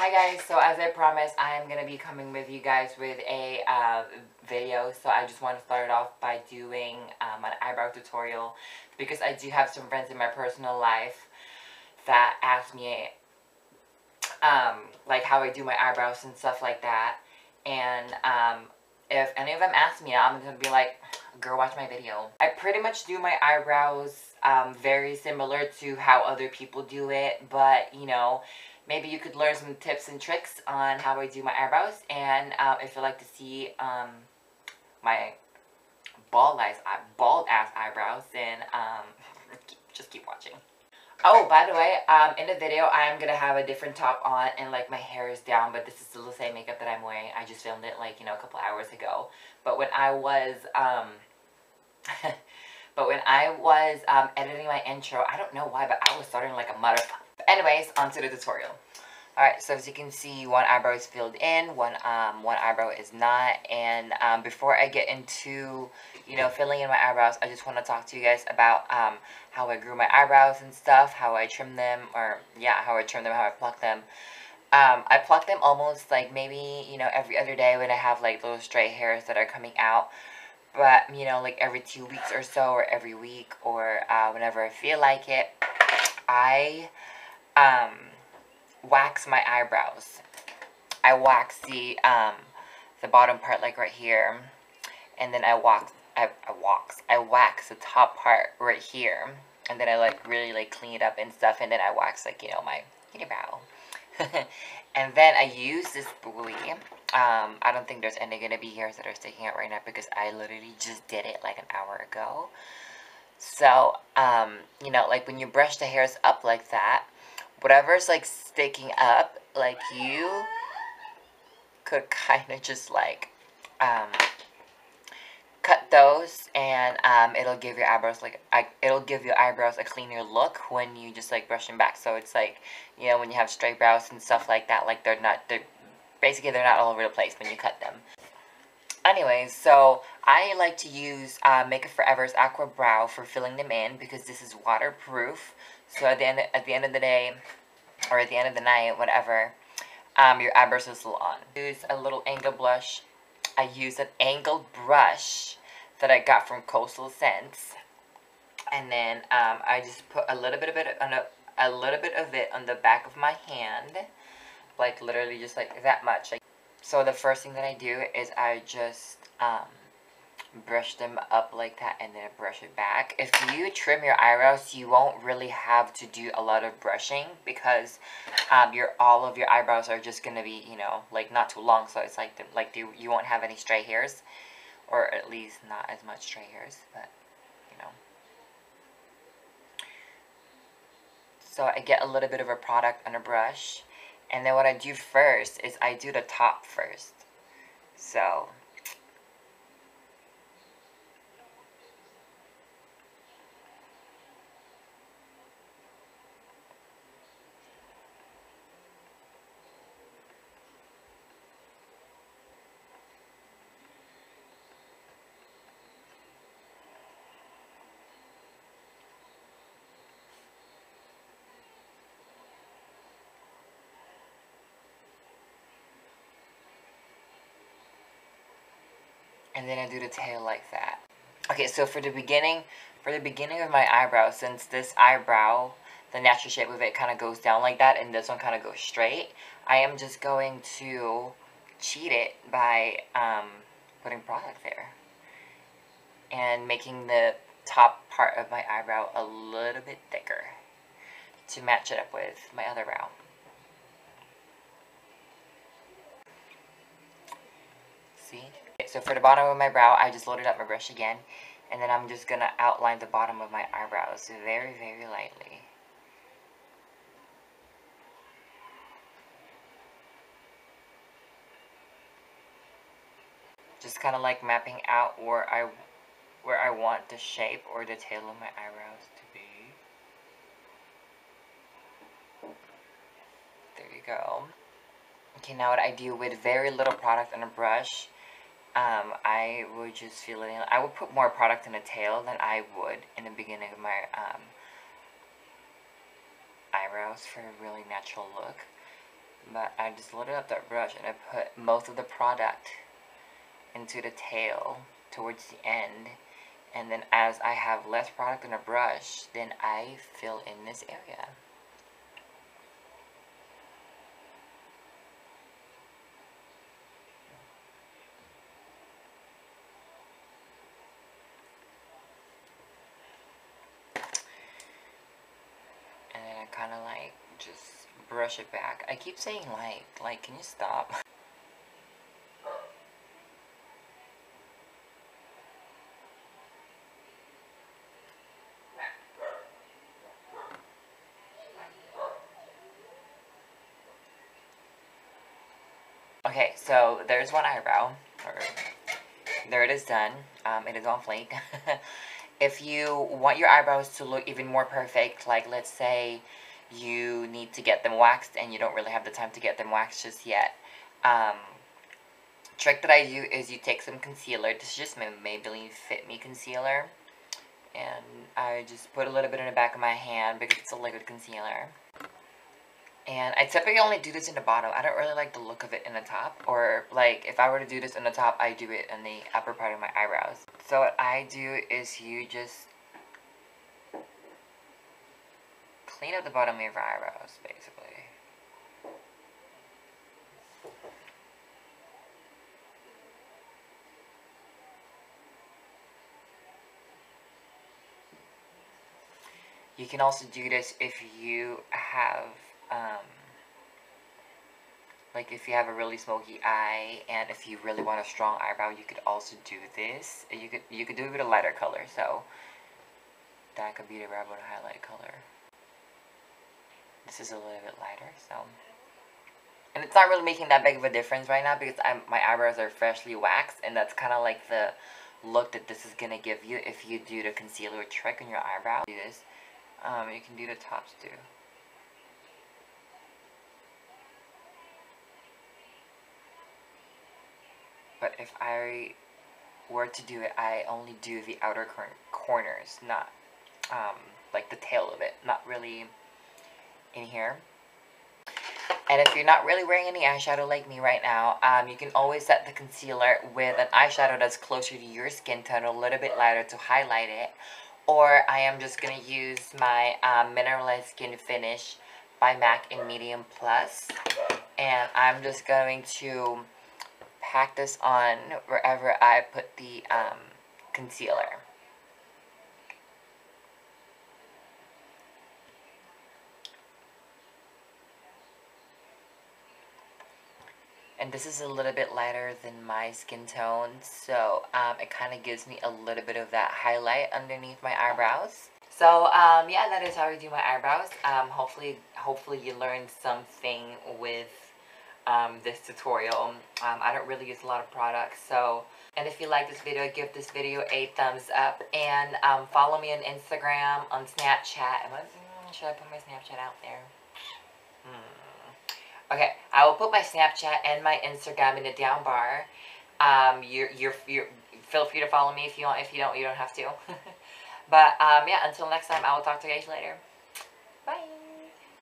Hi guys, so as I promised, I am going to be coming with you guys with a video. So I just want to start off by doing an eyebrow tutorial because I do have some friends in my personal life that ask me like how I do my eyebrows and stuff like that. And if any of them ask me, I'm going to be like, girl, watch my video. I pretty much do my eyebrows very similar to how other people do it, but you know, maybe you could learn some tips and tricks on how I do my eyebrows. And if you'd like to see my bald ass eyebrows, then just keep watching. Oh, by the way, in the video, I am going to have a different top on and, like, my hair is down, but this is still the same makeup that I'm wearing. I just filmed it, like, you know, a couple hours ago. But when I was, editing my intro, I don't know why, but I was starting like a motherfucker. Anyways, on to the tutorial. Alright, so as you can see, one eyebrow is filled in, one eyebrow is not, and before I get into, you know, filling in my eyebrows, I just want to talk to you guys about how I grew my eyebrows and stuff, how I trim them, or, yeah, how I trim them, how I pluck them. I pluck them almost, like, maybe, you know, every other day when I have, like, little stray hairs that are coming out, but, you know, like, every 2 weeks or so, or every week, or whenever I feel like it, I, wax my eyebrows. I wax the bottom part, like right here, and then I wax the top part right here, and then I like really like clean it up and stuff, and then I wax, like, you know, my unibrow. And then I use this buoy. I don't think there's any gonna be hairs that are sticking out right now because I literally just did it like an hour ago. So you know, like when you brush the hairs up like that, whatever's like sticking up, like you could kind of just like cut those, and it'll give your eyebrows like a cleaner look when you just like brush them back. So it's like, you know, when you have straight brows and stuff like that, like they're not all over the place when you cut them. Anyways, so I like to use Makeup Forever's Aqua Brow for filling them in because this is waterproof. So at the end of the day, or at the end of the night, whatever, your eyebrows are still on. Use a little angle blush. I use an angled brush that I got from Coastal Scents, and then I just put a little bit of it on the back of my hand, like literally just like that much. So the first thing that I do is I just brush them up like that, and then I brush it back. If you trim your eyebrows, you won't really have to do a lot of brushing because all of your eyebrows are just gonna be, you know, like not too long, so it's like you won't have any stray hairs, or at least not as much stray hairs, but you know. So I get a little bit of a product on a brush, and then what I do first is I do the top first. So and then I do the tail like that. Okay, so for the beginning of my eyebrow, since this eyebrow, the natural shape of it kind of goes down like that, and this one kind of goes straight, I am just going to cheat it by putting product there and making the top part of my eyebrow a little bit thicker to match it up with my other brow. See? So for the bottom of my brow, I just loaded up my brush again, and then I'm just going to outline the bottom of my eyebrows very, very lightly. Just kind of like mapping out where I want the shape or the tail of my eyebrows to be. There you go. Okay, now what I do with very little product on a brush, I would just fill it in. I would put more product in the tail than I would in the beginning of my eyebrows for a really natural look. But I just loaded up that brush and I put most of the product into the tail towards the end. And then as I have less product in a brush, then I fill in this area. And then I kind of like just brush it back. I keep saying like, can you stop? Okay, so there's one eyebrow. There it is done. It is on FLEEK. If you want your eyebrows to look even more perfect, like let's say you need to get them waxed and you don't really have the time to get them waxed just yet, trick that I do is you take some concealer. This is just my Maybelline Fit Me concealer. And I just put a little bit in the back of my hand because it's a liquid concealer. And I typically only do this in the bottom. I don't really like the look of it in the top. Or, like, if I were to do this in the top, I do it in the upper part of my eyebrows. So what I do is you just clean up the bottom of your eyebrows, basically. You can also do this if you have, like if you have a really smoky eye and if you really want a strong eyebrow, you could also do this. You could do it with a lighter color, so that could be the rainbow highlight color. This is a little bit lighter, so. And it's not really making that big of a difference right now because my eyebrows are freshly waxed, and that's kind of like the look that this is going to give you if you do the concealer trick on your eyebrow. Do this. You can do the tops too. But if I were to do it, I only do the outer corners, not like the tail of it, not really in here. And if you're not really wearing any eyeshadow like me right now, you can always set the concealer with an eyeshadow that's closer to your skin tone, a little bit lighter to highlight it. Or I am just going to use my Mineralized Skin Finish by MAC in Medium Plus. And I'm just going to pack this on wherever I put the concealer. And this is a little bit lighter than my skin tone, so it kind of gives me a little bit of that highlight underneath my eyebrows. So yeah, that is how I do my eyebrows. Hopefully you learned something with this tutorial. I don't really use a lot of products, so. And if you like this video, give this video a thumbs up, and follow me on Instagram, on Snapchat. Should I put my Snapchat out there? Okay, I will put my Snapchat and my Instagram in the down bar. You're feel free to follow me if you want. If you don't have to. But yeah, until next time, I will talk to you guys later. Bye.